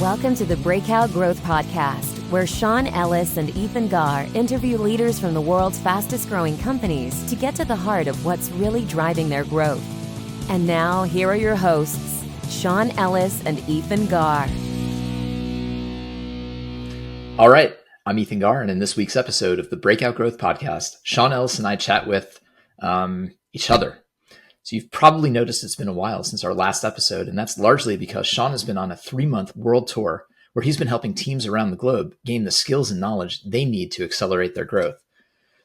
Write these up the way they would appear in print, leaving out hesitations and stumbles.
Welcome to the Breakout Growth Podcast, where Sean Ellis and Garr interview leaders from the world's fastest growing companies to get to the heart of what's really driving their growth. And now, here are your hosts, Sean Ellis and Garr. All right, I'm Garr, and in this week's episode of the Breakout Growth Podcast, Sean Ellis and I chat with each other. So you've probably noticed it's been a while since our last episode, and that's largely because Sean has been on a 3-month world tour where he's been helping teams around the globe gain the skills and knowledge they need to accelerate their growth.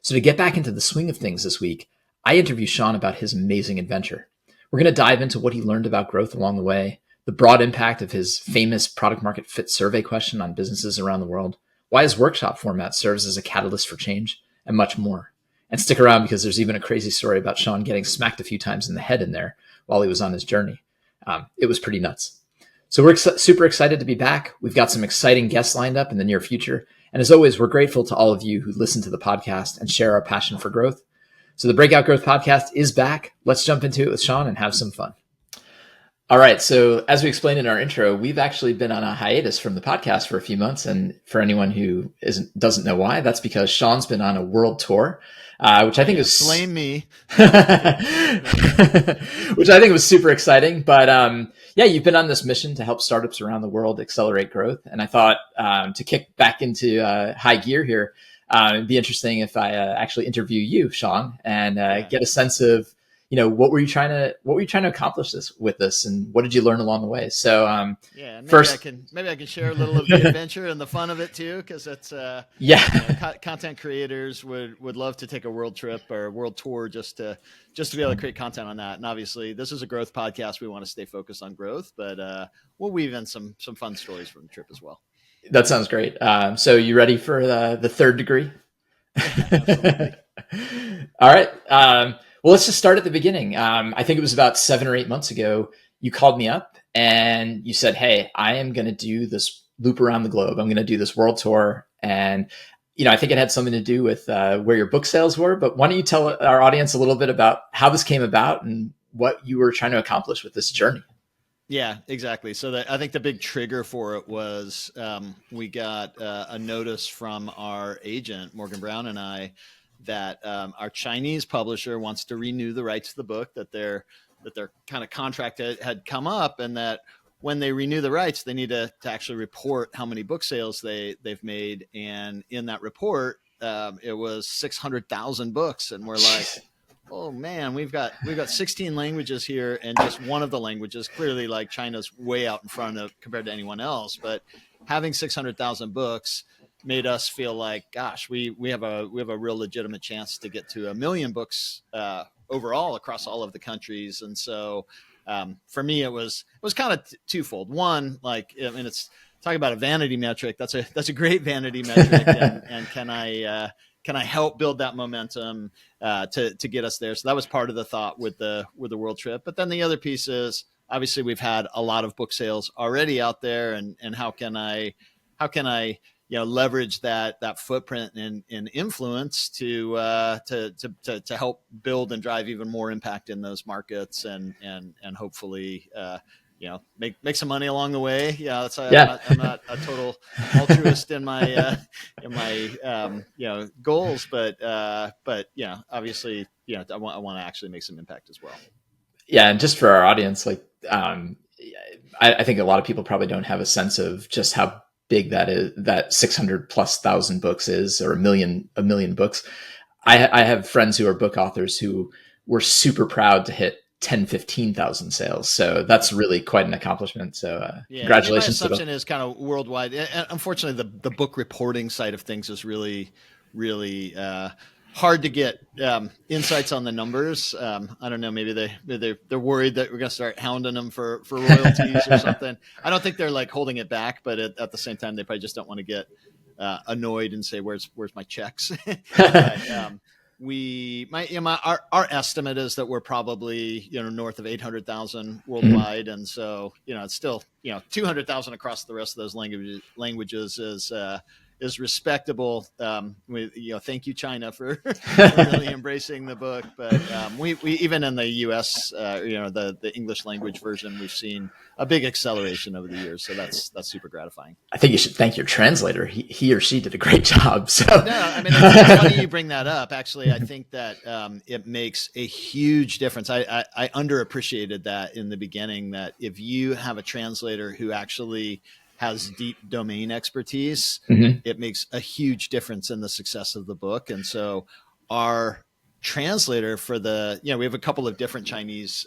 So to get back into the swing of things this week, I interview Sean about his amazing adventure. We're going to dive into what he learned about growth along the way, the broad impact of his famous product market fit survey question on businesses around the world, why his workshop format serves as a catalyst for change, and much more. And stick around because there's even a crazy story about Sean getting smacked a few times in the head in there while he was on his journey. It was pretty nuts. So we're super excited to be back. We've got some exciting guests lined up in the near future. And as always, we're grateful to all of you who listen to the podcast and share our passion for growth. So the Breakout Growth Podcast is back. Let's jump into it with Sean and have some fun. All right. So as we explained in our intro, we've actually been on a hiatus from the podcast for a few months. And for anyone who doesn't know why, that's because Sean's been on a world tour, which I think is blame me, which I think was super exciting. But yeah, you've been on this mission to help startups around the world accelerate growth. And I thought to kick back into high gear here, it'd be interesting if I actually interview you, Sean, and get a sense of, what were you trying to accomplish with this, and what did you learn along the way? So, maybe I can share a little of the adventure and the fun of it too, because it's content creators would love to take a world trip or a world tour just to be able to create content on that. And obviously, this is a growth podcast. We want to stay focused on growth, but we'll weave in some fun stories from the trip as well. That sounds great. So, you ready for the third degree? Absolutely. All right. Well, let's just start at the beginning. I think it was about 7 or 8 months ago, you called me up and you said, hey, I am going to do this loop around the globe. I'm going to do this world tour. And, I think it had something to do with where your book sales were. But why don't you tell our audience a little bit about how this came about and what you were trying to accomplish with this journey? Yeah, exactly. So I think the big trigger for it was we got a notice from our agent, Morgan Brown, and I, that our Chinese publisher wants to renew the rights to the book, that their kind of contract had come up, and that when they renew the rights, they need to actually report how many book sales they've made. And in that report, it was 600,000 books. And we're like, oh man, we've got 16 languages here, and just one of the languages, clearly like China's way out in front of compared to anyone else, but having 600,000 books made us feel like, gosh, we have a real legitimate chance to get to 1 million books overall across all of the countries. And so for me, it was kind of twofold. One, it's talking about a vanity metric. That's a great vanity metric. and can I help build that momentum to get us there? So that was part of the thought with the world trip. But then the other piece is, obviously we've had a lot of book sales already out there, and how can I leverage that footprint and influence to help build and drive even more impact in those markets, and hopefully make some money along the way. Yeah, I'm not a total altruist in my goals, but obviously I want to actually make some impact as well. Yeah, and just for our audience, I think a lot of people probably don't have a sense of just how big that is, that 600,000+ books is, or a million books. I have friends who are book authors who were super proud to hit 10, 15,000 sales. So that's really quite an accomplishment. So congratulations. My assumption is kind of worldwide. And unfortunately, the book reporting side of things is really, really hard to get insights on the numbers. I don't know. Maybe they're worried that we're going to start hounding them for royalties or something. I don't think they're holding it back, but at the same time, they probably just don't want to get annoyed and say, "Where's my checks?" But, our estimate is that we're probably north of 800,000 worldwide, and so it's still 200,000 across the rest of those languages is is respectable. Thank you, China, for really embracing the book. But we even in the U.S., the English language version, we've seen a big acceleration over the years. So that's super gratifying. I think you should thank your translator. He or she did a great job. So no, I mean, it's funny you bring that up. Actually, I think that it makes a huge difference. I underappreciated that in the beginning, that if you have a translator who actually has deep domain expertise, it makes a huge difference in the success of the book. And so our translator for we have a couple of different Chinese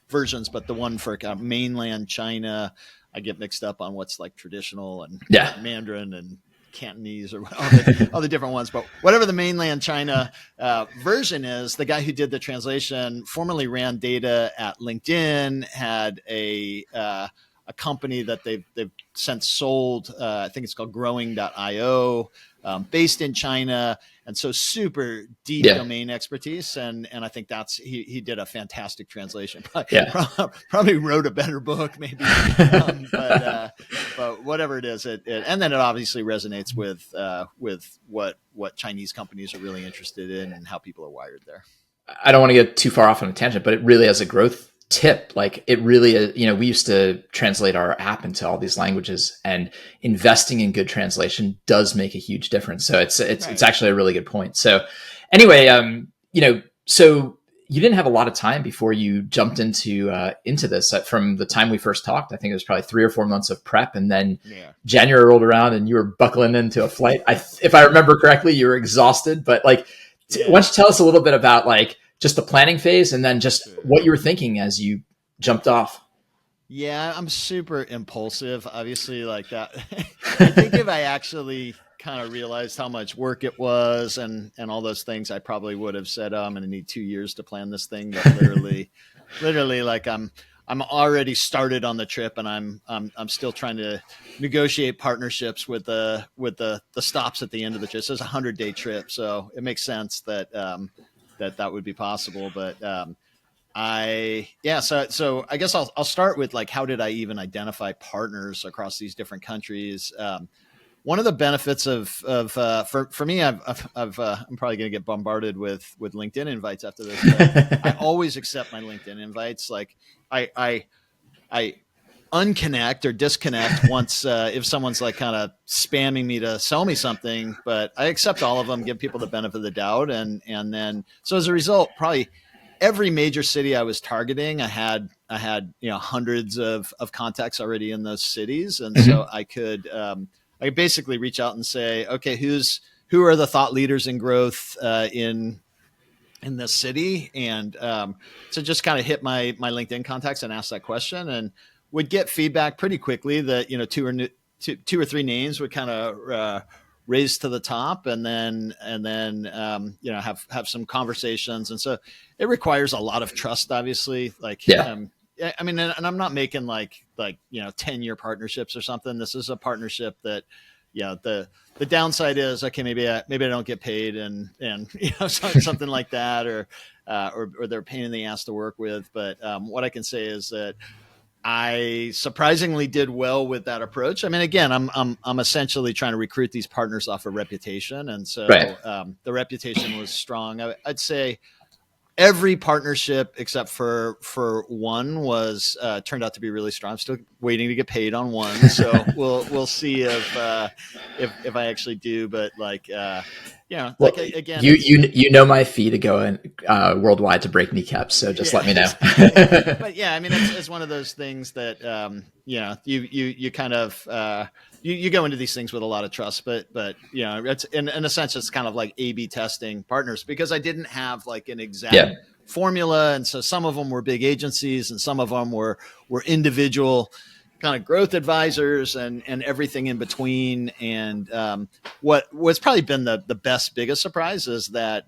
versions, but the one for mainland China, I get mixed up on what's like traditional and Mandarin and Cantonese or all the different ones. But whatever the mainland China version is, the guy who did the translation formerly ran data at LinkedIn, had a company that they've since sold. I think it's called growing.io, based in China. And so super deep domain expertise. And I think he did a fantastic translation. Probably wrote a better book maybe. But whatever it is, and then it obviously resonates with what Chinese companies are really interested in and how people are wired there. I don't want to get too far off on a tangent, but it really has a growth tip. Like it really, we used to translate our app into all these languages, and investing in good translation does make a huge difference. So it's actually a really good point. So anyway, so you didn't have a lot of time before you jumped into this. From the time we first talked, I think it was probably 3 or 4 months of prep, and then January rolled around and you were buckling into a flight. If I remember correctly, you were exhausted, but why don't you tell us a little bit about just the planning phase, and then just what you were thinking as you jumped off? Yeah, I'm super impulsive, obviously, like that. I think if I actually kind of realized how much work it was and all those things, I probably would have said, I'm going to need 2 years to plan this thing. But literally, like I'm already started on the trip, and I'm still trying to negotiate partnerships with the stops at the end of the trip. So it's a 100-day trip, so it makes sense that that would be possible. But so I guess I'll start with how did I even identify partners across these different countries? One of the benefits for me, I'm probably going to get bombarded with LinkedIn invites after this. But I always accept my LinkedIn invites. Like I unconnect or disconnect once if someone's kind of spamming me to sell me something, but I accept all of them, give people the benefit of the doubt. And then, so as a result, probably every major city I was targeting, I had hundreds of contacts already in those cities. And so I could basically reach out and say, okay, who are the thought leaders in growth in this city? And so just kind of hit my LinkedIn contacts and ask that question, and would get feedback pretty quickly that, two or three names would kind of raise to the top, and then have some conversations. And so it requires a lot of trust, obviously. And I'm not making 10-year partnerships or something. This is a partnership that, the downside is, okay, maybe I don't get paid and something like that, or they're a pain in the ass to work with. But what I can say is that I surprisingly did well with that approach. I mean, again, I'm essentially trying to recruit these partners off of reputation. And so the reputation was strong. I'd say every partnership except for one was turned out to be really strong. I'm still waiting to get paid on one. So we'll see if I actually do. But again, you know my fee to go worldwide to break kneecaps, so just let me know. But yeah, I mean, it's one of those things that you kind of you go into these things with a lot of trust, but it's in a sense it's kind of like A/B testing partners, because I didn't have an exact formula, and so some of them were big agencies and some of them were individual kind of growth advisors and everything in between. And what's probably been the biggest surprise is that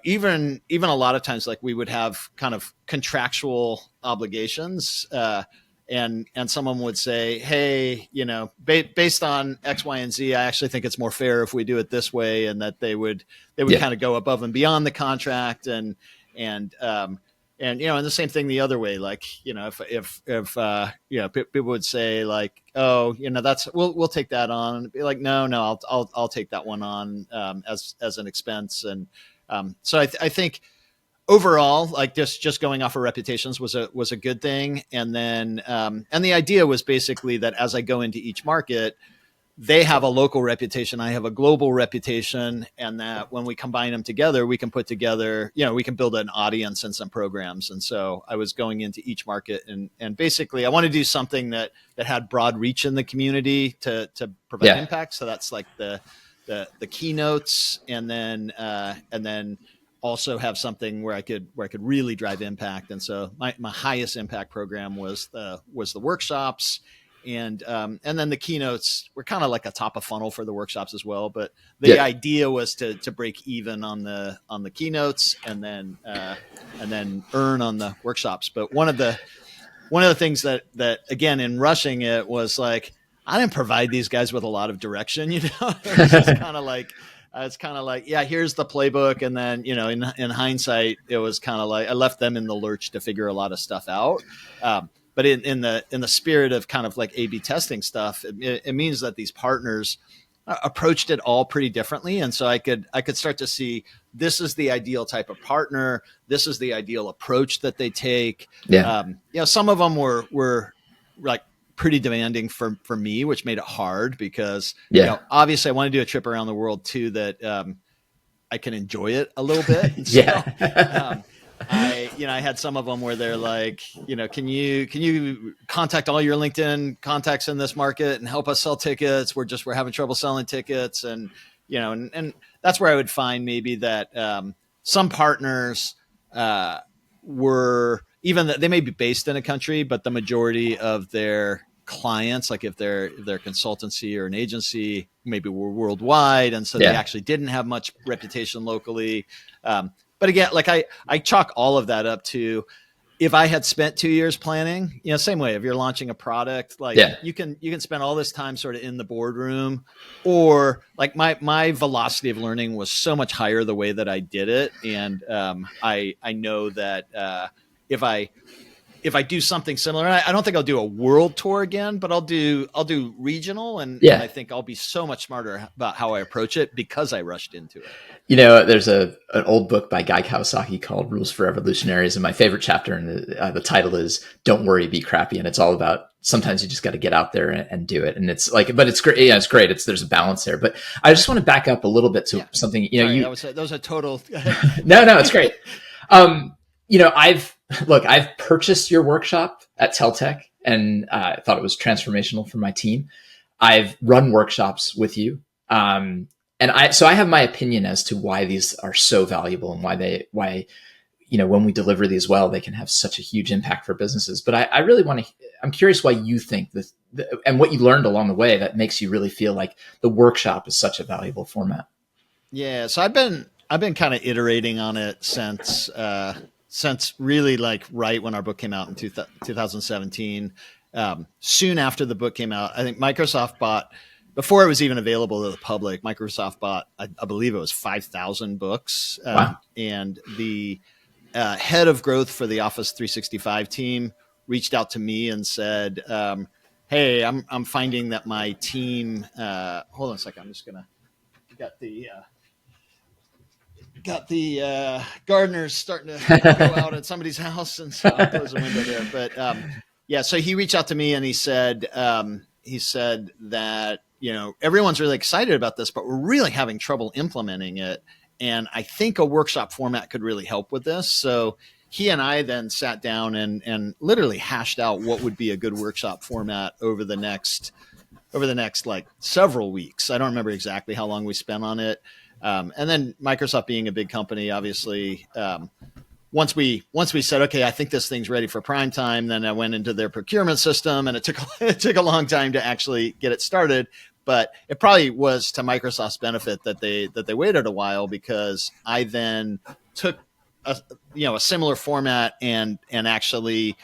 even a lot of times we would have kind of contractual obligations, and someone would say, hey, based on X, Y, and Z, I actually think it's more fair if we do it this way, and that they would kind of go above and beyond the contract. And and the same thing the other way. Like, if people would say like, oh, we'll take that on, and be like, no, I'll take that one on as an expense. And so I think overall, like just going off of reputations was a good thing. And then and the idea was basically that as I go into each market, they have a local reputation, I have a global reputation, and that when we combine them together, we can put together, we can build an audience and some programs. And so I was going into each market, and basically I want to do something that had broad reach in the community to provide impact. So that's like the keynotes, and then also have something where I could really drive impact. And so my highest impact program was the workshops. And then the keynotes were kind of like a top of funnel for the workshops as well. But the idea was to break even on the keynotes and then earn on the workshops. But one of the things that again, in rushing it, was like, I didn't provide these guys with a lot of direction, It was just kind of like, yeah, here's the playbook. And then, in hindsight, it was kind of like I left them in the lurch to figure a lot of stuff out. But in the spirit of kind of like A/B testing stuff, it means that these partners approached it all pretty differently. And so I could start to see, this is the ideal type of partner. This is the ideal approach that they take. Yeah. Some of them were like pretty demanding for me, which made it hard because, obviously I want to do a trip around the world too, that I can enjoy it a little bit. So, I had some of them where they're like, can you contact all your LinkedIn contacts in this market and help us sell tickets? We're having trouble selling tickets. And, and that's where I would find maybe that some partners were, even that they may be based in a country, but the majority of their clients, like if they're consultancy or an agency, maybe were worldwide. And so they actually didn't have much reputation locally. But again, like I chalk all of that up to, if I had spent 2 years planning, same way, if you're launching a product, like you can spend all this time sort of in the boardroom, or like my velocity of learning was so much higher the way that I did it. And I know that if I do something similar, and I don't think I'll do a world tour again, but I'll do regional, and I think I'll be so much smarter about how I approach it because I rushed into it. There's an old book by Guy Kawasaki called Rules for Revolutionaries, and my favorite chapter, and the title is "Don't Worry, Be Crappy," and it's all about sometimes you just got to get out there and do it, and it's like, but it's great. Yeah, it's great. There's a balance there, but I just want to back up a little bit to something. That was a total. No, it's great. I've purchased your workshop at Teltech, and I thought it was transformational for my team. I've run workshops with you. So I have my opinion as to why these are so valuable and why when we deliver these well, they can have such a huge impact for businesses. But I really I'm curious why you think this, and what you learned along the way that makes you really feel like the workshop is such a valuable format. Yeah. So I've been kind of iterating on it since really like right when our book came out in 2017. Soon after the book came out, I think Microsoft bought, before it was even available to the public, Microsoft bought, I believe it was 5,000 books. Wow. And the head of growth for the Office 365 team reached out to me and said, hey, I'm finding that my team, hold on a second. I'm just going to got the gardeners starting to go out at somebody's house, and so I'll close the window there. But so he reached out to me and he said that, everyone's really excited about this, but we're really having trouble implementing it. And I think a workshop format could really help with this. So he and I then sat down and literally hashed out what would be a good workshop format over the next like several weeks. I don't remember exactly how long we spent on it. And then Microsoft being a big company, obviously, once we said, okay, I think this thing's ready for prime time, then I went into their procurement system, and it took a long time to actually get it started. But it probably was to Microsoft's benefit that they waited a while, because I then took a similar format and actually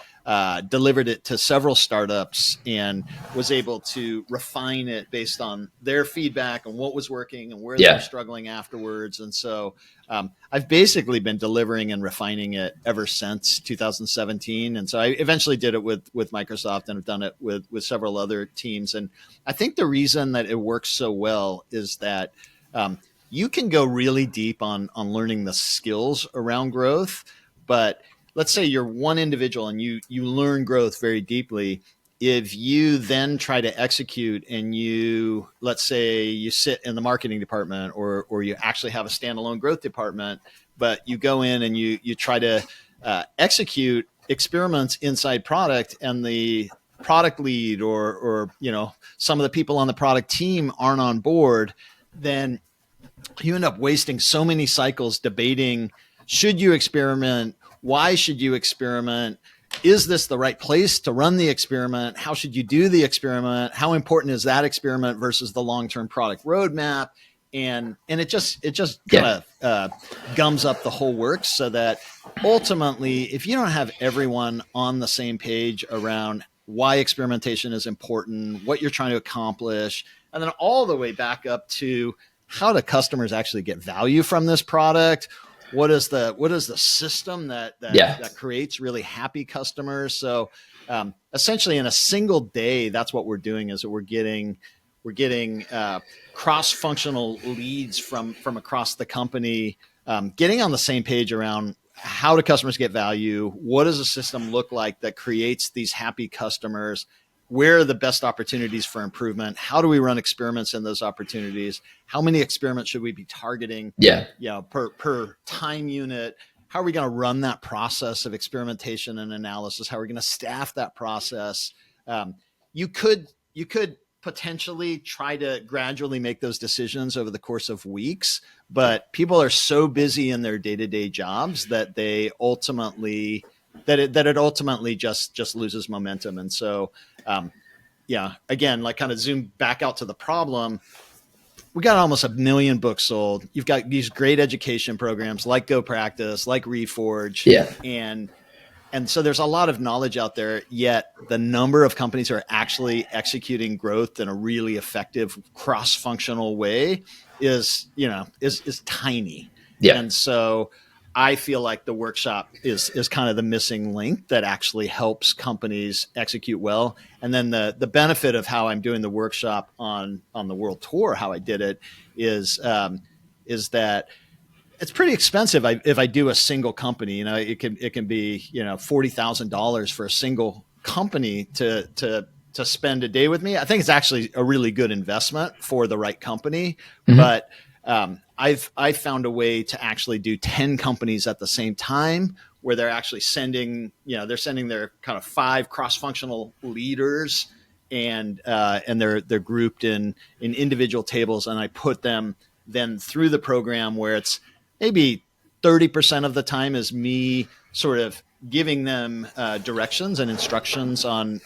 delivered it to several startups and was able to refine it based on their feedback and what was working and where they were struggling afterwards. And so I've basically been delivering and refining it ever since 2017. And so I eventually did it with Microsoft, and have done it with several other teams. And I think the reason that it works so well is that you can go really deep on learning the skills around growth, but let's say you're one individual and you learn growth very deeply. If you then try to execute and let's say you sit in the marketing department or you actually have a standalone growth department, but you go in and you try to execute experiments inside product, and the product lead or some of the people on the product team aren't on board, then you end up wasting so many cycles debating, should you experiment? Why should you experiment? Is this the right place to run the experiment? How should you do the experiment? How important is that experiment versus the long-term product roadmap? And it just kind of gums up the whole works, so that ultimately, if you don't have everyone on the same page around why experimentation is important, what you're trying to accomplish, and then all the way back up to how do customers actually get value from this product? What is the system that creates really happy customers? So essentially, in a single day, that's what we're doing. Is that we're getting cross-functional leads from across the company, getting on the same page around how do customers get value? What does a system look like that creates these happy customers? Where are the best opportunities for improvement? How do we run experiments in those opportunities? How many experiments should we be targeting? Per time unit. How are we going to run that process of experimentation and analysis? How are we going to staff that process? You could potentially try to gradually make those decisions over the course of weeks, but people are so busy in their day-to-day jobs that it ultimately just loses momentum. And so, again, like kind of zoom back out to the problem. We got almost 1 million books sold. You've got these great education programs like Go Practice, like Reforge. And so there's a lot of knowledge out there, yet the number of companies who are actually executing growth in a really effective cross-functional way is tiny. And so I feel like the workshop is kind of the missing link that actually helps companies execute well. And then the benefit of how I'm doing the workshop on the world tour, how I did it, is that it's pretty expensive. If I do a single company, it can be $40,000 for a single company to spend a day with me. I think it's actually a really good investment for the right company, but I've found a way to actually do 10 companies at the same time, where they're actually sending their kind of 5 cross-functional leaders, and they're grouped in individual tables, and I put them then through the program where it's maybe 30% of the time is me sort of giving them directions and instructions on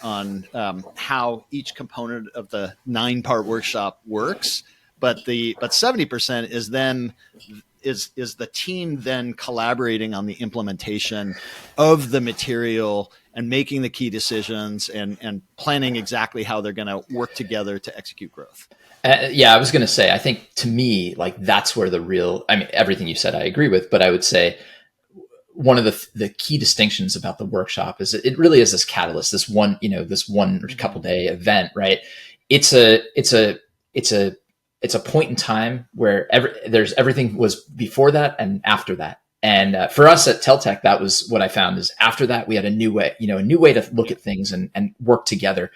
how each component of the 9-part workshop works. But 70% is the team then collaborating on the implementation of the material and making the key decisions and planning exactly how they're going to work together to execute growth. I was going to say, I think to me, like that's where everything you said, I agree with, but I would say one of the key distinctions about the workshop is it really is this catalyst, this one or couple day event, right? It's a point in time where everything was before that and after that. And for us at Teltech, that was what I found is after that, we had a new way to look at things and work together.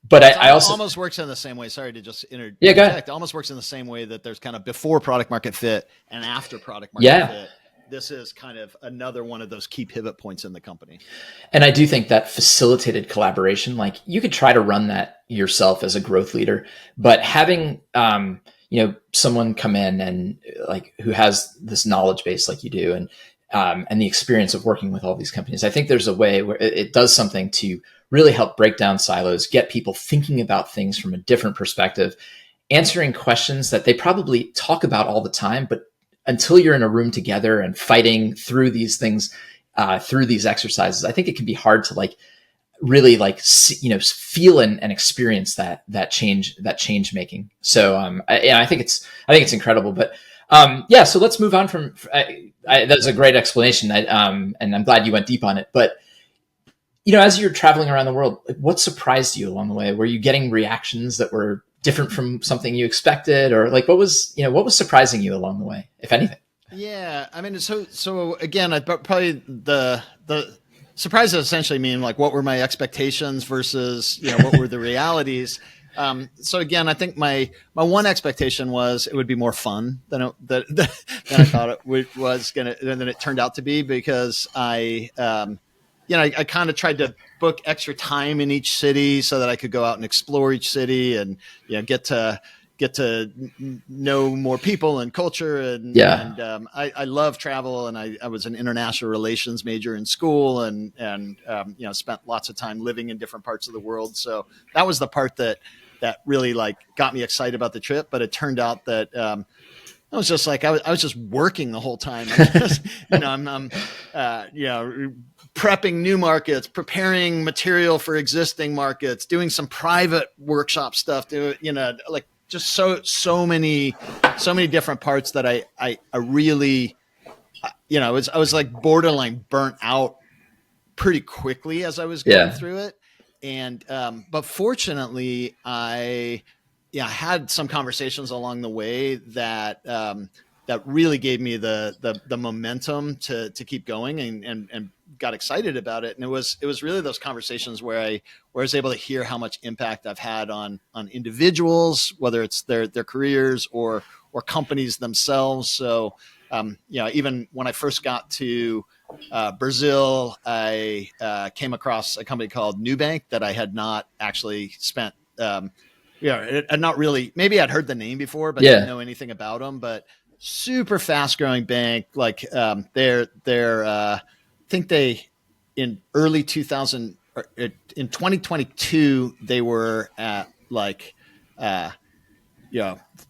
But I also almost works in the same way. Sorry to just interject. Yeah, go ahead. It almost works in the same way that there's kind of before product market fit and after product market fit. This is kind of another one of those key pivot points in the company. And I do think that facilitated collaboration, like you could try to run that yourself as a growth leader, but having, someone come in and like who has this knowledge base like you do and the experience of working with all these companies, I think there's a way where it does something to really help break down silos, get people thinking about things from a different perspective, answering questions that they probably talk about all the time, but until you're in a room together and fighting through these things, through these exercises, I think it can be hard to like really like, feel and experience that change making. So, I think it's incredible, but, so let's move on from, that's a great explanation. And I'm glad you went deep on it, but as you're traveling around the world, like, what surprised you along the way? Were you getting reactions that were different from something you expected, or like, what was surprising you along the way, if anything? Yeah. I mean, so again, I probably the surprises essentially mean like, what were my expectations versus, what were the realities? So again, I think my one expectation was it would be more fun than I thought it was than it turned out to be, because I kind of tried to book extra time in each city so that I could go out and explore each city and, get to know more people and culture. And I love travel, and I was an international relations major in school, and spent lots of time living in different parts of the world. So that was the part that really like got me excited about the trip. But it turned out that, I was just like, I was just working the whole time. I'm prepping new markets, preparing material for existing markets, doing some private workshop stuff, like just so many different parts that I really, I was like borderline burnt out pretty quickly as I was going through it. And, but fortunately I had some conversations along the way that really gave me the momentum to keep going and got excited about it. And it was really those conversations where I was able to hear how much impact I've had on individuals, whether it's their careers or companies themselves. So, even when I first got to Brazil, I came across a company called Nubank that I had not actually spent, not really, maybe I'd heard the name before, but didn't know anything about them. But super fast growing bank. Like I think they in early 2000 or in 2022 they were at like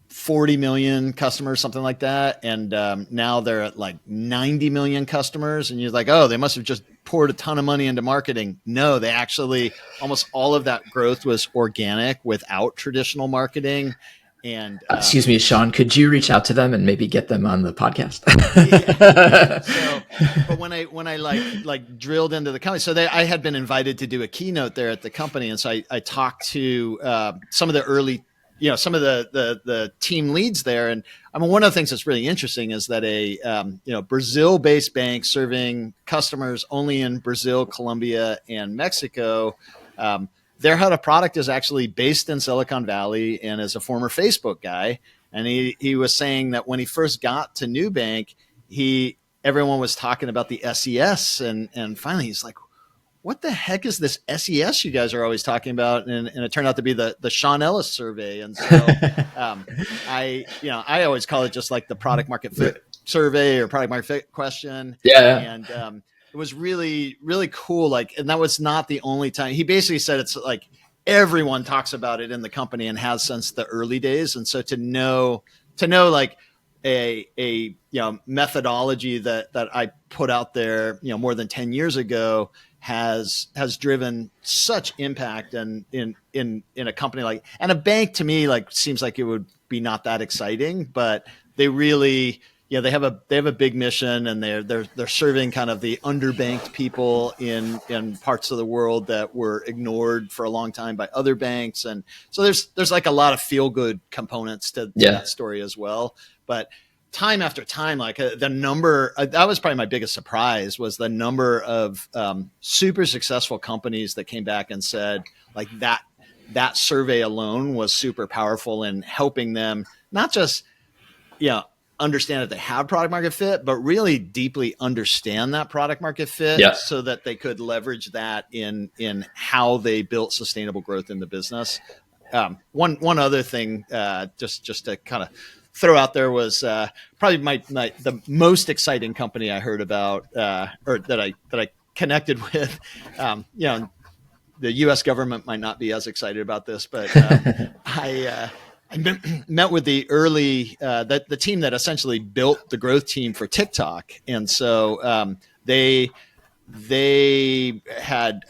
40 million customers, something like that, and now they're at like 90 million customers. And you're like, oh, they must have just poured a ton of money into marketing. No, they actually, almost all of that growth was organic without traditional marketing. And excuse me, Sean, could you reach out to them and maybe get them on the podcast? So, but when I like drilled into the company, so I had been invited to do a keynote there at the company, and so I talked to some of the early, some of the team leads there. And I mean, one of the things that's really interesting is that a Brazil-based bank serving customers only in Brazil, Colombia, and Mexico. Their head of product is actually based in Silicon Valley and is a former Facebook guy. And he was saying that when he first got to Nubank, everyone was talking about the SES. And finally he's like, what the heck is this SES you guys are always talking about? And it turned out to be the Sean Ellis survey. And so I always call it just like the product market fit survey or product market fit question. Yeah. And it was really, really cool. Like, and that was not the only time. He basically said it's like everyone talks about it in the company and has since the early days. And so to know like a methodology that I put out there, more than 10 years ago has driven such impact and in a company like, and a bank to me, like, seems like it would be not that exciting, but they really, they have a big mission, and they're serving kind of the underbanked people in parts of the world that were ignored for a long time by other banks. And so there's like a lot of feel good components to that story as well. But time after time, like the number, that was probably my biggest surprise, was the number of super successful companies that came back and said like that survey alone was super powerful in helping them not just, understand that they have product market fit, but really deeply understand that product market fit so that they could leverage that in how they built sustainable growth in the business. One other thing, just to kind of throw out there was probably the most exciting company I heard about, or that I connected with. The U.S. government might not be as excited about this, but I met with the early the team that essentially built the growth team for TikTok, and so they had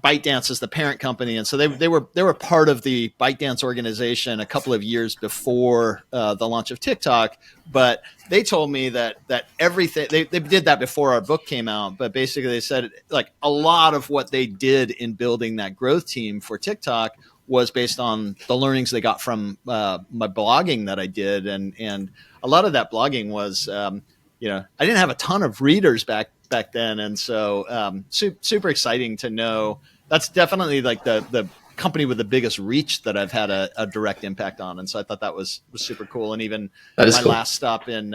ByteDance as the parent company, and so they were part of the ByteDance organization a couple of years before the launch of TikTok. But they told me that everything they did that before our book came out. But basically, they said like a lot of what they did in building that growth team for TikTok was based on the learnings they got from my blogging that I did, and a lot of that blogging was I didn't have a ton of readers back then, and so super exciting to know. That's definitely like the company with the biggest reach that I've had a direct impact on, and so I thought that was super cool. And even my last stop in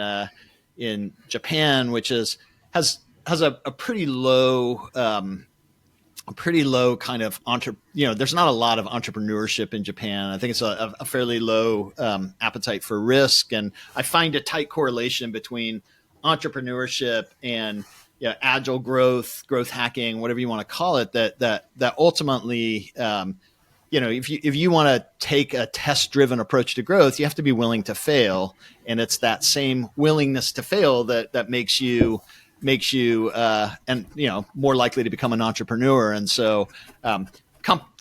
Japan, which has a pretty low kind of there's not a lot of entrepreneurship in Japan. I think it's a fairly low appetite for risk, and I find a tight correlation between entrepreneurship and agile growth hacking, whatever you want to call it, that ultimately, if you want to take a test-driven approach to growth, you have to be willing to fail. And it's that same willingness to fail that makes you more likely to become an entrepreneur. And so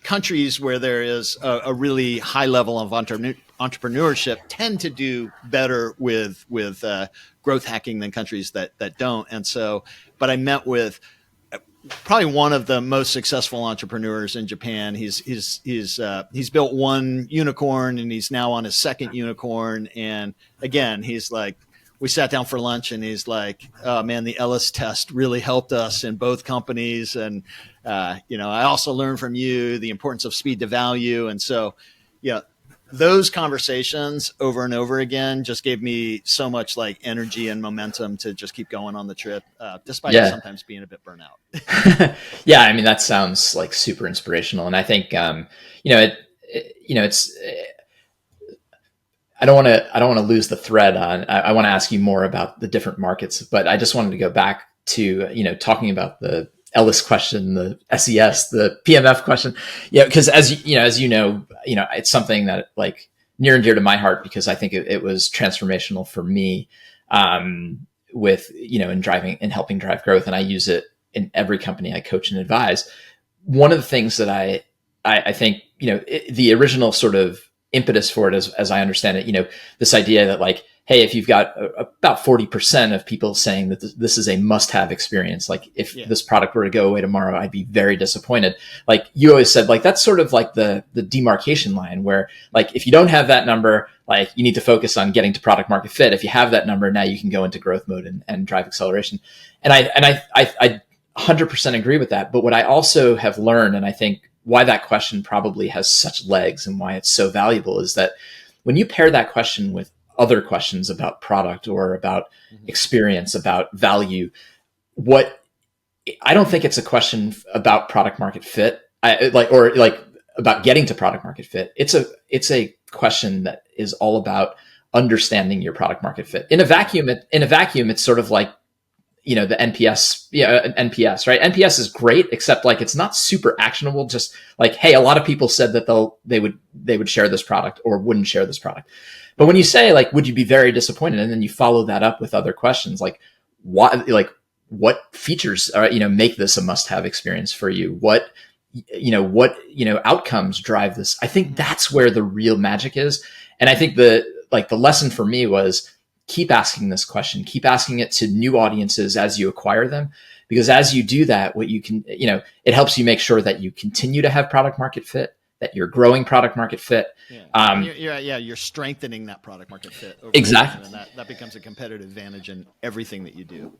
countries where there is a really high level of entrepreneurship tend to do better with growth hacking than countries that don't. And so, but I met with probably one of the most successful entrepreneurs in Japan. He's built one unicorn, and he's now on his second unicorn. And again, he's like, we sat down for lunch, and he's like, "Oh man, the Ellis test really helped us in both companies." And I also learned from you the importance of speed to value. And so, those conversations over and over again just gave me so much like energy and momentum to just keep going on the trip, despite sometimes being a bit burnt out. Yeah, I mean, that sounds like super inspirational, and I think it's. I don't want to lose the thread on. I want to ask you more about the different markets, but I just wanted to go back to talking about the Ellis question, the SES, the PMF question. Yeah, because as you know, it's something that like near and dear to my heart, because I think it was transformational for me with in driving and helping drive growth, and I use it in every company I coach and advise. One of the things that I think the original sort of impetus for it, as I understand it, this idea that like, hey, if you've got about 40% of people saying that this is a must-have experience, like if this product were to go away tomorrow, I'd be very disappointed. Like you always said, like that's sort of like the demarcation line where like if you don't have that number, like you need to focus on getting to product market fit. If you have that number, now you can go into growth mode and drive acceleration. And I 100% agree with that. But what I also have learned, and I think why that question probably has such legs and why it's so valuable, is that when you pair that question with other questions about product or about experience, about value, I don't think it's a question about product market fit, or about getting to product market fit. It's a question that is all about understanding your product market fit. In a vacuum, it's sort of like the NPS, right? NPS is great, except like it's not super actionable. Just like, hey, a lot of people said that they would share this product or wouldn't share this product. But when you say like, would you be very disappointed? And then you follow that up with other questions like, what features make this a must-have experience for you? What outcomes drive this? I think that's where the real magic is. And I think the lesson for me was keep asking this question, keep asking it to new audiences as you acquire them, because as you do that, what you can, it helps you make sure that you continue to have product market fit, that you're growing product market fit. You're strengthening that product market fit. Exactly. And that becomes a competitive advantage in everything that you do.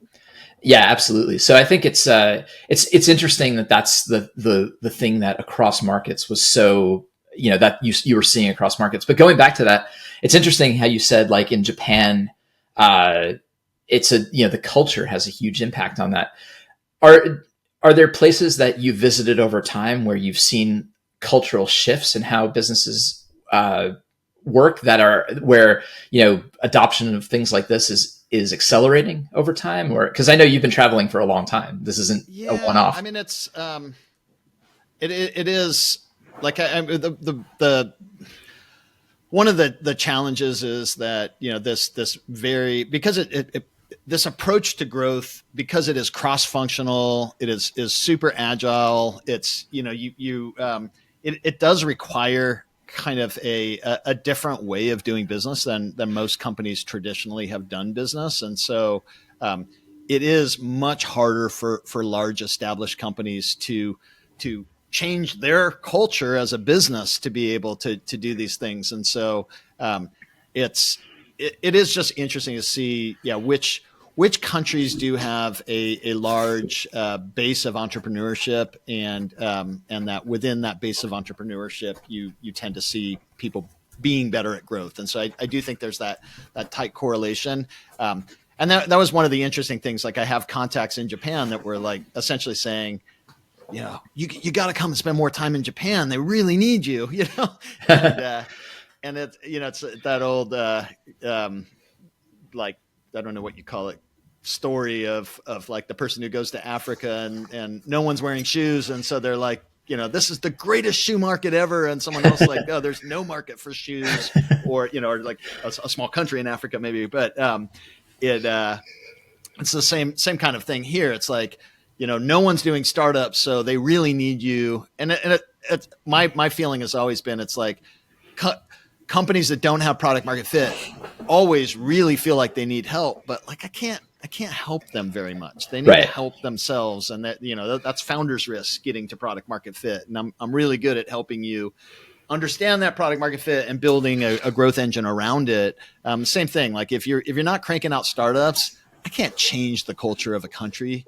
Yeah, absolutely. So I think it's interesting that that's the thing that across markets was so, that you were seeing across markets. But going back to that, it's interesting how you said like in Japan, the culture has a huge impact on that. Are there places that you've visited over time where you've seen cultural shifts in how businesses work where adoption of things like this is accelerating over time? Or because I know you've been traveling for a long time, this isn't a one-off. I mean, it's it is like one of the challenges is that, this very, because this approach to growth, because it is cross-functional, it is super agile. It's, it does require kind of a different way of doing business than most companies traditionally have done business. And so it is much harder for large established companies to change their culture as a business to be able to do these things. And so it is just interesting to see, which countries do have a large base of entrepreneurship, and that within that base of entrepreneurship, you tend to see people being better at growth. And so I do think there's that tight correlation. And that was one of the interesting things. Like, I have contacts in Japan that were like essentially saying, you got to come and spend more time in Japan. They really need you, and it's that old, like, I don't know what you call it, story of like the person who goes to Africa and no one's wearing shoes. And so they're like, this is the greatest shoe market ever. And someone else like, no, there's no market for shoes, or like a small country in Africa maybe. But it's the same kind of thing here. It's like, no one's doing startups, so they really need you. And it's my feeling has always been, it's like companies that don't have product market fit always really feel like they need help, but like I can't help them very much. They need to help themselves, and that that's founder's risk, getting to product market fit. And I'm really good at helping you understand that product market fit and building a growth engine around it. Same thing. Like if you're not cranking out startups, I can't change the culture of a country.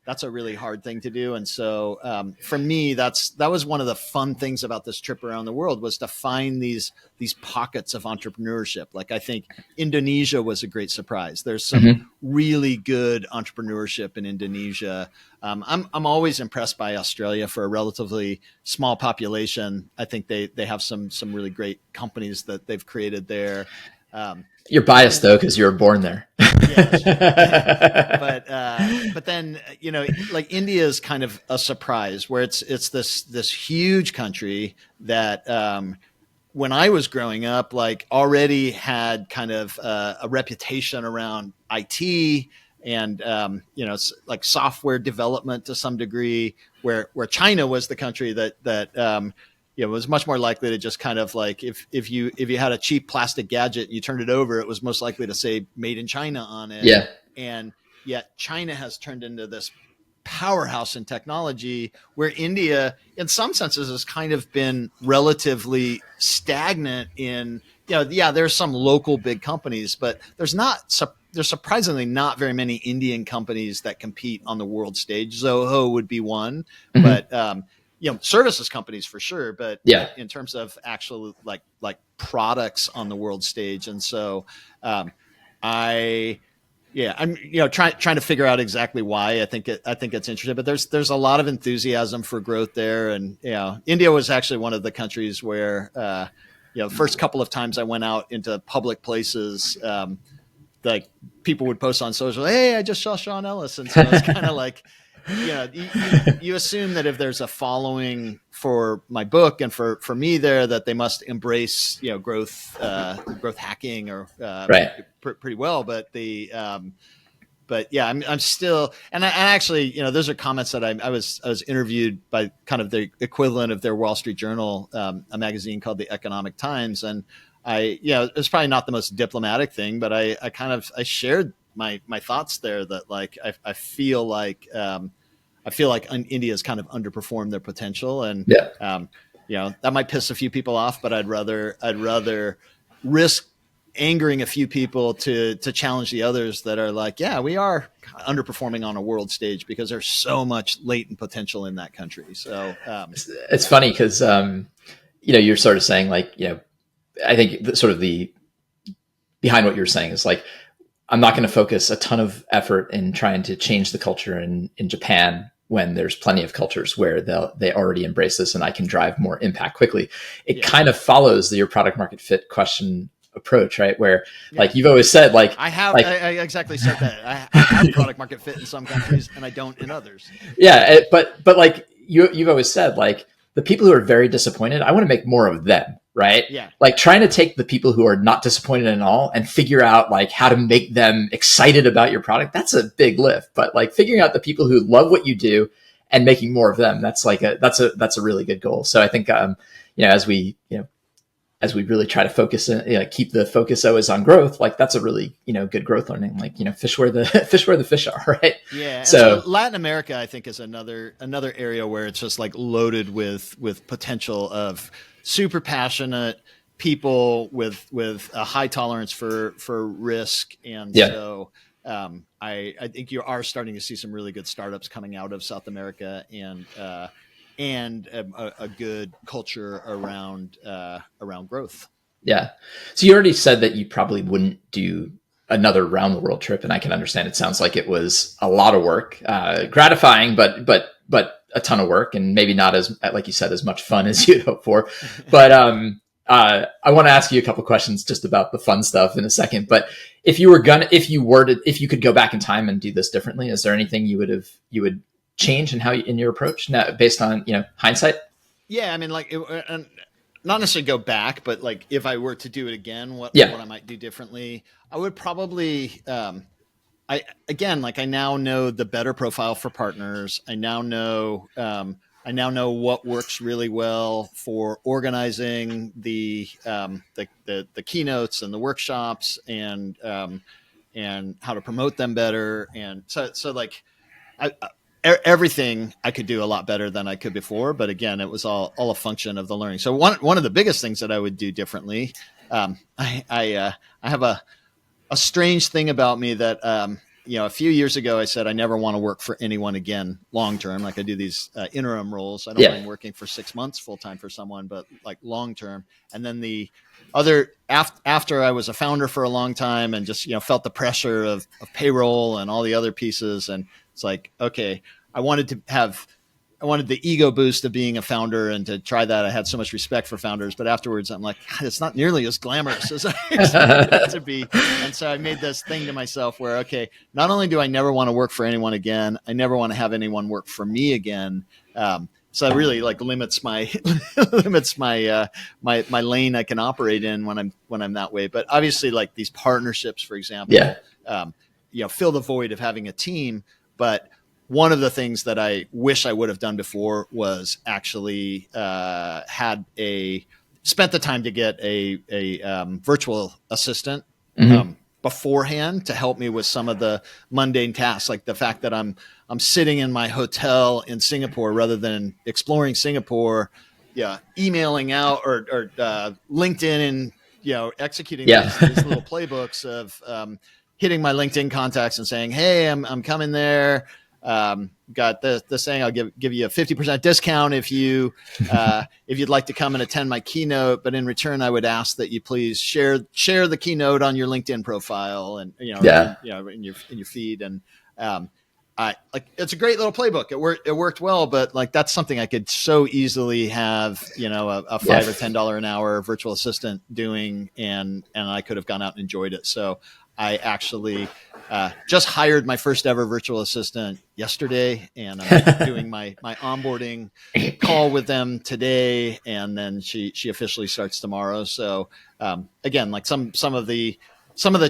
That's a really hard thing to do. And so for me, that was one of the fun things about this trip around the world, was to find these pockets of entrepreneurship. Like, I think Indonesia was a great surprise. There's some really good entrepreneurship in Indonesia. I'm always impressed by Australia for a relatively small population. I think they have some really great companies that they've created there. You're biased though, because you were born there. But then, like India is kind of a surprise, where it's this huge country that, when I was growing up, like already had kind of a reputation around IT and, it's like software development to some degree, where China was the country that was much more likely to just kind of like, if you had a cheap plastic gadget, you turned it over, it was most likely to say made in China on it. Yeah. And yet China has turned into this powerhouse in technology, where India in some senses has kind of been relatively stagnant in, there's some local big companies, but there's surprisingly not very many Indian companies that compete on the world stage. Zoho would be one, but services companies for sure, but in terms of actual like products on the world stage. And so I'm trying to figure out exactly why. I think it's interesting, but there's a lot of enthusiasm for growth there. And India was actually one of the countries where the first couple of times I went out into public places, like people would post on social, "Hey, I just saw Sean Ellis," and so it's kind of like, you assume that if there's a following for my book and for me there, that they must embrace, growth hacking or pretty well. But I'm still, and I actually, those are comments that I was interviewed by kind of the equivalent of their Wall Street Journal, a magazine called the Economic Times. And it's probably not the most diplomatic thing, but I shared my thoughts there, that like I feel like India's kind of underperformed their potential, and that might piss a few people off, but I'd rather risk angering a few people to challenge the others that are like, we are underperforming on a world stage, because there's so much latent potential in that country. So it's funny because you're sort of saying like, I think the behind what you're saying is like, I'm not going to focus a ton of effort in trying to change the culture in Japan when there's plenty of cultures where they already embrace this and I can drive more impact quickly. It kind of follows your product market fit question approach, right? Where like you've always said, like I exactly said that. I have product market fit in some countries and I don't in others. But like you've always said, like the people who are very disappointed, I want to make more of them. right? Yeah. Like trying to take the people who are not disappointed at all and figure out like how to make them excited about your product. That's a big lift, but like figuring out the people who love what you do and making more of them, that's a really good goal. So I think, as we really try to focus and keep the focus always on growth, like that's a really, good growth learning, like, fish where the fish are. Right. Yeah. So Latin America, I think, is another area where it's just like loaded with potential of super passionate people with a high tolerance for risk. And so I think you are starting to see some really good startups coming out of South America and a good culture around growth. Yeah. So you already said that you probably wouldn't do another round the world trip. And I can understand, it sounds like it was a lot of work, gratifying, but a ton of work, and maybe not as, like you said, as much fun as you'd hope for. But, I want to ask you a couple questions just about the fun stuff in a second, but if you could go back in time and do this differently, is there anything you would change in your approach now based on, hindsight? Yeah. I mean, like, not necessarily go back, but like if I were to do it again, what I might do differently, I would probably, I now know the better profile for partners. I now know what works really well for organizing the keynotes and the workshops and how to promote them better. And so like everything I could do a lot better than I could before. But again, it was all a function of the learning. So one of the biggest things that I would do differently, I have a strange thing about me that, a few years ago, I said, I never want to work for anyone again, long-term. Like I do these interim roles. I don't mind working for 6 months full-time for someone, but like long-term. And then the other, after I was a founder for a long time and just, felt the pressure of payroll and all the other pieces. And it's like, okay, I wanted the ego boost of being a founder and to try that. I had so much respect for founders, but afterwards I'm like, God, it's not nearly as glamorous as I expected it to be. And so I made this thing to myself where, okay, not only do I never want to work for anyone again, I never want to have anyone work for me again. So it really like limits my my lane I can operate in when I'm that way. But obviously, like these partnerships, for example, fill the void of having a team. But one of the things that I wish I would have done before was actually spent the time to get a virtual assistant beforehand to help me with some of the mundane tasks, like the fact that I'm sitting in my hotel in Singapore rather than exploring Singapore, emailing out or LinkedIn and executing these little playbooks of hitting my LinkedIn contacts and saying, hey, I'm coming there. Got the saying, I'll give you a 50% discount if you'd like to come and attend my keynote, but in return, I would ask that you please share the keynote on your LinkedIn profile and in your feed. And it's a great little playbook. It worked well, but like that's something I could so easily have a $5 or $10 an hour virtual assistant doing, and I could have gone out and enjoyed it. So I actually just hired my first ever virtual assistant yesterday, and I'm doing my onboarding call with them today, and then she officially starts tomorrow. So again, like some of the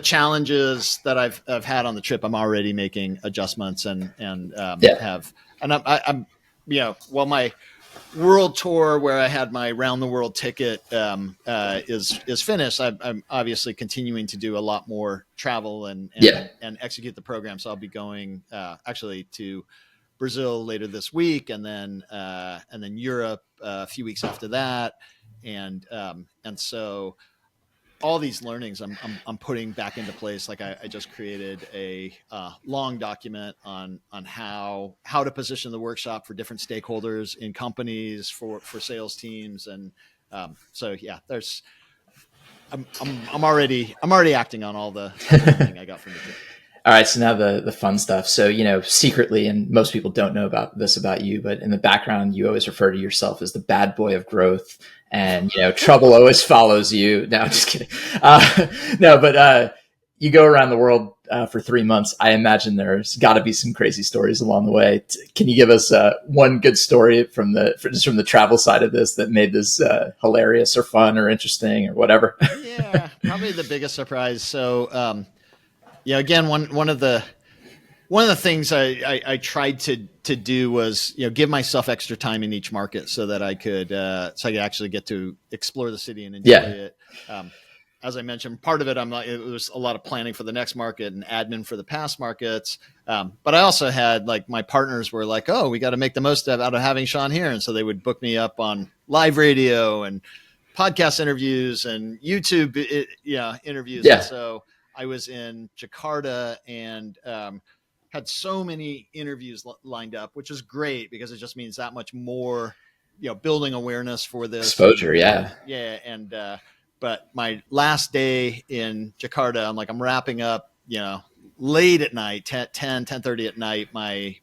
challenges that I've had on the trip, I'm already making adjustments and I'm my world tour where I had my round the world ticket is finished. I'm obviously continuing to do a lot more travel and execute the program. So I'll be going actually to Brazil later this week, and then Europe a few weeks after that, and so all these learnings I'm putting back into place. Like I just created a long document on how to position the workshop for different stakeholders in companies, for sales teams. And so, yeah, I'm already acting on all the thing I got from the trip. All right. So now the fun stuff. So, secretly, and most people don't know about you, but in the background, you always refer to yourself as the bad boy of growth, and, trouble always follows you. No, I'm just kidding. No, but you go around the world for 3 months. I imagine there's got to be some crazy stories along the way. Can you give us one good story from the travel side of this that made this hilarious or fun or interesting or whatever? Yeah, probably the biggest surprise. So, again, one of the things I tried to do was, give myself extra time in each market so that I could actually get to explore the city and enjoy it. As I mentioned, part of it, it was a lot of planning for the next market and admin for the past markets. But I also had my partners were like, oh, we got to make the most out of having Sean here. And so they would book me up on live radio and podcast interviews and YouTube, interviews. Yeah. And so I was in Jakarta and, had so many interviews lined up, which is great because it just means that much more, building awareness for this exposure. Yeah. Yeah. And, but my last day in Jakarta, I'm wrapping up, late at night, 10:30 at night, my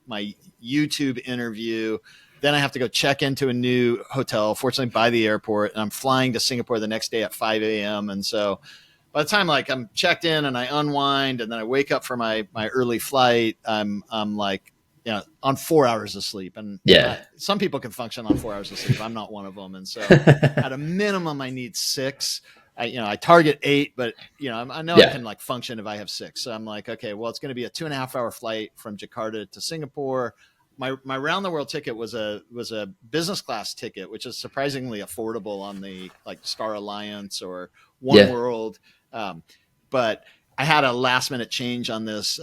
YouTube interview. Then I have to go check into a new hotel, fortunately by the airport, and I'm flying to Singapore the next day at 5 a.m. And so by the time I'm checked in and I unwind and then I wake up for my early flight, I'm on 4 hours of sleep. And some people can function on 4 hours of sleep. I'm not one of them. And so at a minimum, I need 6. I target 8, but I know I can function if I have 6. So I'm like, okay, well, it's going to be a 2.5 hour flight from Jakarta to Singapore. My round the world ticket was a business class ticket, which is surprisingly affordable on the Star Alliance or One World. But I had a last minute change on this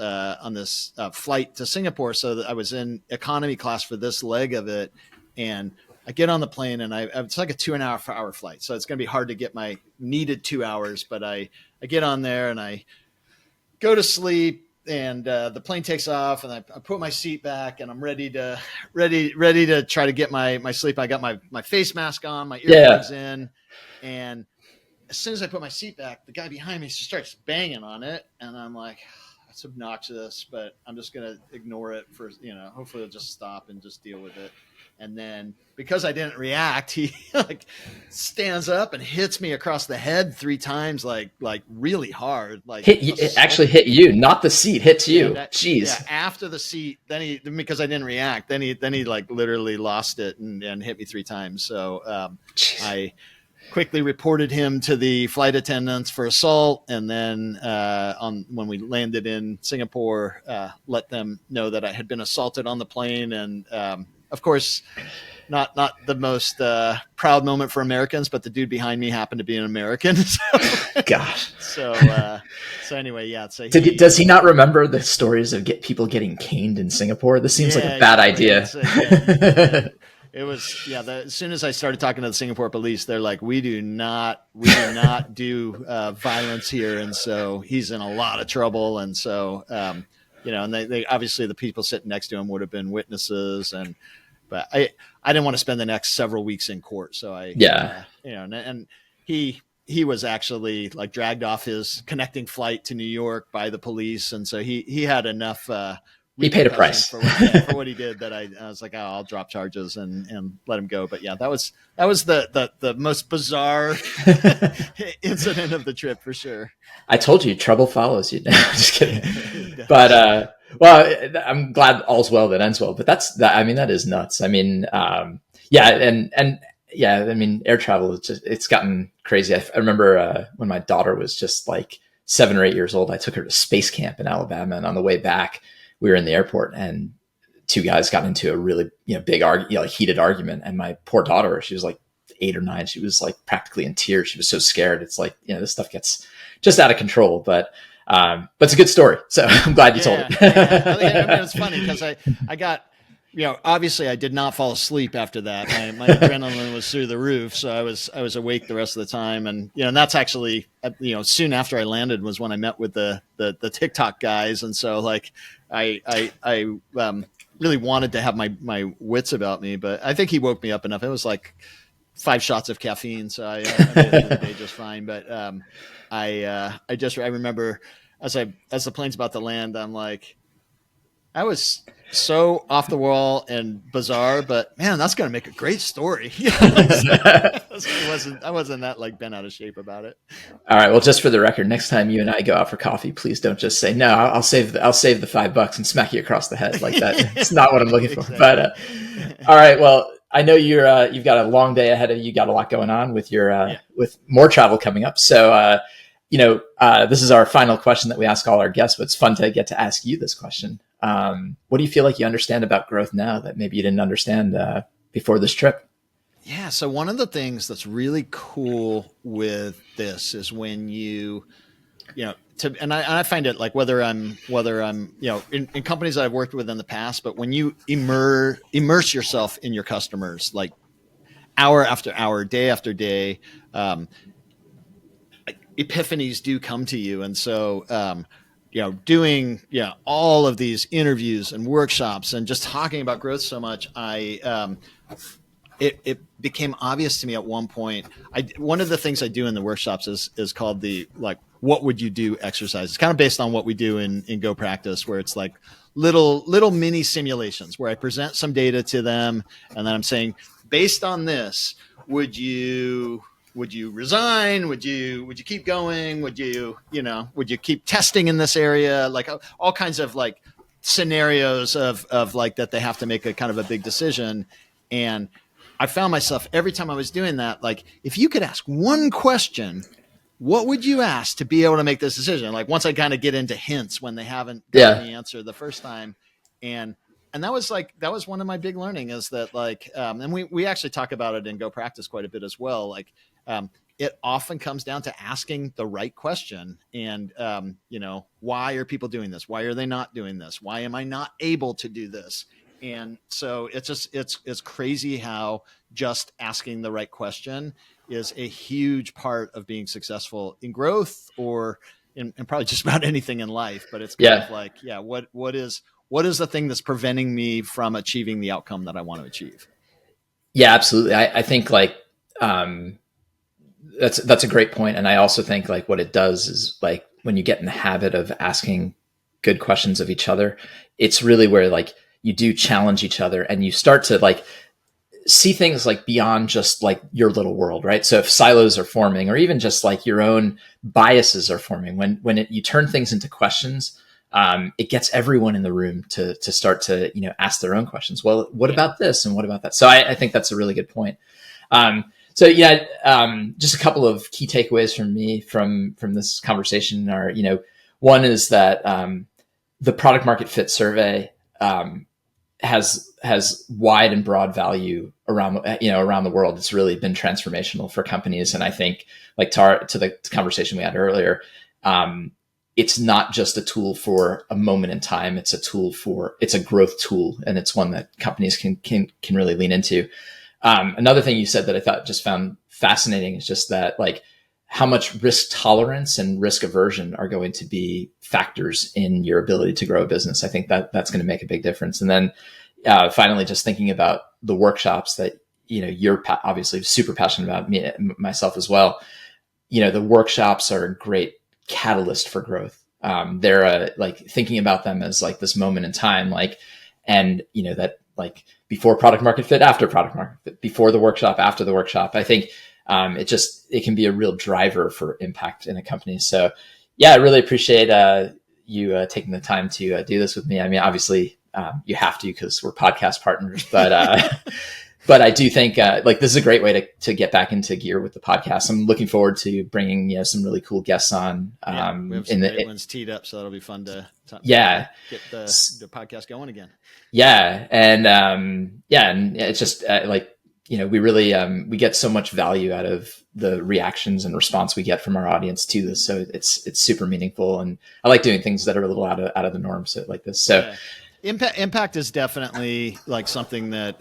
flight to Singapore, so that I was in economy class for this leg of it. And I get on the plane and it's like a 2.5 hour flight. So it's going to be hard to get my needed 2 hours, but I get on there and I go to sleep and the plane takes off and I put my seat back and I'm ready to try to get my sleep. I got my face mask on, my earplugs in, and as soon as I put my seat back, the guy behind me starts banging on it. And I'm like, that's obnoxious, but I'm just going to ignore it for, hopefully it'll just stop and just deal with it. And then because I didn't react, he stands up and hits me across the head 3 times, really hard. It actually hit you, not the seat, hits you. Jeez. Yeah, after the seat, then because I didn't react, then he literally lost it and hit me 3 times. So I quickly reported him to the flight attendants for assault. And then when we landed in Singapore, let them know that I had been assaulted on the plane. And of course, not the most proud moment for Americans, but the dude behind me happened to be an American. Gosh. So anyway, yeah. So does he not remember the stories of people getting caned in Singapore? This seems like a bad idea. It was, as soon as I started talking to the Singapore police, they're like, we do not do violence here. And so he's in a lot of trouble. And so, and they obviously the people sitting next to him would have been witnesses. But I didn't want to spend the next several weeks in court. So and he was actually dragged off his connecting flight to New York by the police. And so he had enough, he paid a price for what he did that I was like, oh, I'll drop charges and let him go. But that was the most bizarre incident of the trip for sure. I told you trouble follows you. No, just kidding. But I'm glad all's well that ends well. But that is nuts. I mean, air travel it's gotten crazy. I remember when my daughter was just 7 or 8 years old, I took her to space camp in Alabama, and on the way back, we were in the airport and 2 guys got into a really, big heated argument. And my poor daughter, she was 8 or 9. She was practically in tears. She was so scared. It's this stuff gets just out of control, but it's a good story. So I'm glad you told it. It's funny because I got, obviously I did not fall asleep after that. My adrenaline was through the roof. So I was awake the rest of the time. And, and that's actually, soon after I landed was when I met with the TikTok guys. And so I really wanted to have my wits about me, but I think he woke me up enough. It was 5 shots of caffeine. So I made it through the day just fine. But I remember as the plane's about to land, I'm like, was so off the wall and bizarre, but man, that's going to make a great story. I wasn't that like bent out of shape about it. All right. Well, just for the record, next time you and I go out for coffee, please don't just say, no, I'll save the $5 and smack you across the head like that. It's not what I'm looking for. Exactly. But all right. Well, I know you've got a long day ahead of you. You got a lot going on with with more travel coming up. So, this is our final question that we ask all our guests, but it's fun to get to ask you this question. What do you feel like you understand about growth now that maybe you didn't understand before this trip? Yeah. So one of the things that's really cool with this is when I find it like whether I'm in companies that I've worked with in the past, but when you immerse yourself in your customers, like hour after hour, day after day, epiphanies do come to you. And so, doing all of these interviews and workshops and just talking about growth so much, it became obvious to me at one point. One of the things I do in the workshops is called the what would you do exercise. It's kind of based on what we do in Go Practice, where it's like little mini simulations where I present some data to them, and then I'm saying, based on this, would you resign? Would you keep going? Would you keep testing in this area? Like all kinds of like scenarios of like that they have to make a kind of a big decision. And I found myself every time I was doing that, like, if you could ask one question, what would you ask to be able to make this decision? Like once I kind of get into hints when they haven't gotten the answer the first time. And that was one of my big learning is that and we actually talk about it in Go Practice quite a bit as well. Like, it often comes down to asking the right question. And, why are people doing this? Why are they not doing this? Why am I not able to do this? And so it's crazy how just asking the right question is a huge part of being successful in growth or in probably just about anything in life. But it's kind of like, what is the thing that's preventing me from achieving the outcome that I want to achieve? Yeah, absolutely. I think that's a great point. And I also think like what it does is like when you get in the habit of asking good questions of each other, it's really where like you do challenge each other and you start to like see things like beyond just like your little world, right? So if silos are forming or even just like your own biases are forming, when you turn things into questions, it gets everyone in the room to start to, ask their own questions. Well, what about this? And what about that? So I think that's a really good point. Just a couple of key takeaways from me from this conversation are, one is that the product market fit survey has wide and broad value around the world. It's really been transformational for companies. And I think like to the conversation we had earlier, it's not just a tool for a moment in time. It's a growth tool. And it's one that companies can really lean into. Another thing you said that I just found fascinating is just that like how much risk tolerance and risk aversion are going to be factors in your ability to grow a business. I think that's going to make a big difference. And then finally, just thinking about the workshops that, you're obviously super passionate about, myself as well. The workshops are a great catalyst for growth. They're like thinking about them as like this moment in time, that like before product market fit, after product market fit, before the workshop, after the workshop. I think it can be a real driver for impact in a company. So yeah, I really appreciate you taking the time to do this with me. I mean, obviously you have to because we're podcast partners, but but I do think this is a great way to get back into gear with the podcast. I'm looking forward to bringing some really cool guests on. We have some great ones teed up, so that'll be fun to get the podcast going again. Yeah, and it's just we really we get so much value out of the reactions and response we get from our audience to this. So it's super meaningful, and I like doing things that are a little out of the norm. So like this. So impact is definitely like something that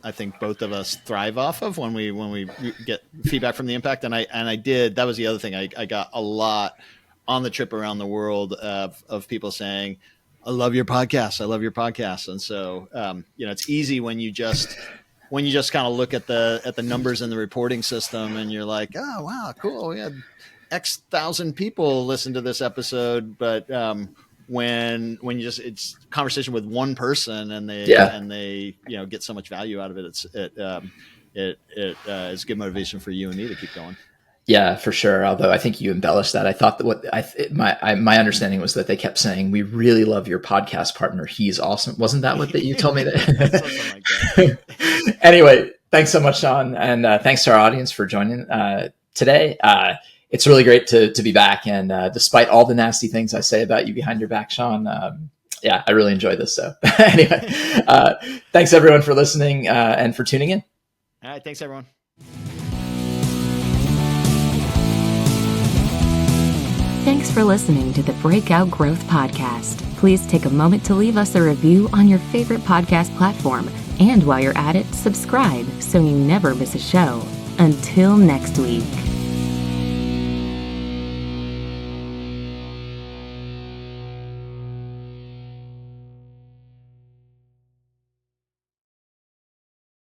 I think both of us thrive off of when we get feedback from the impact. And I did. That was the other thing. I got a lot on the trip around the world of people saying, I love your podcast. I love your podcast. And so, it's easy when you just kind of look at the numbers in the reporting system and you're like, oh, wow, cool. We had X thousand people listen to this episode, but when it's conversation with one person and they get so much value out of it. It is good motivation for you and me to keep going. Yeah, for sure. Although I think you embellished that. I thought that my understanding was that they kept saying, "We really love your podcast partner. He's awesome." Wasn't that what you told me? Something like that. Anyway, thanks so much, Sean, and thanks to our audience for joining today. It's really great to be back, and despite all the nasty things I say about you behind your back, Sean, I really enjoy this. So anyway, thanks everyone for listening and for tuning in. All right, thanks everyone. Thanks for listening to the Breakout Growth Podcast. Please take a moment to leave us a review on your favorite podcast platform. And while you're at it, subscribe so you never miss a show. Until next week.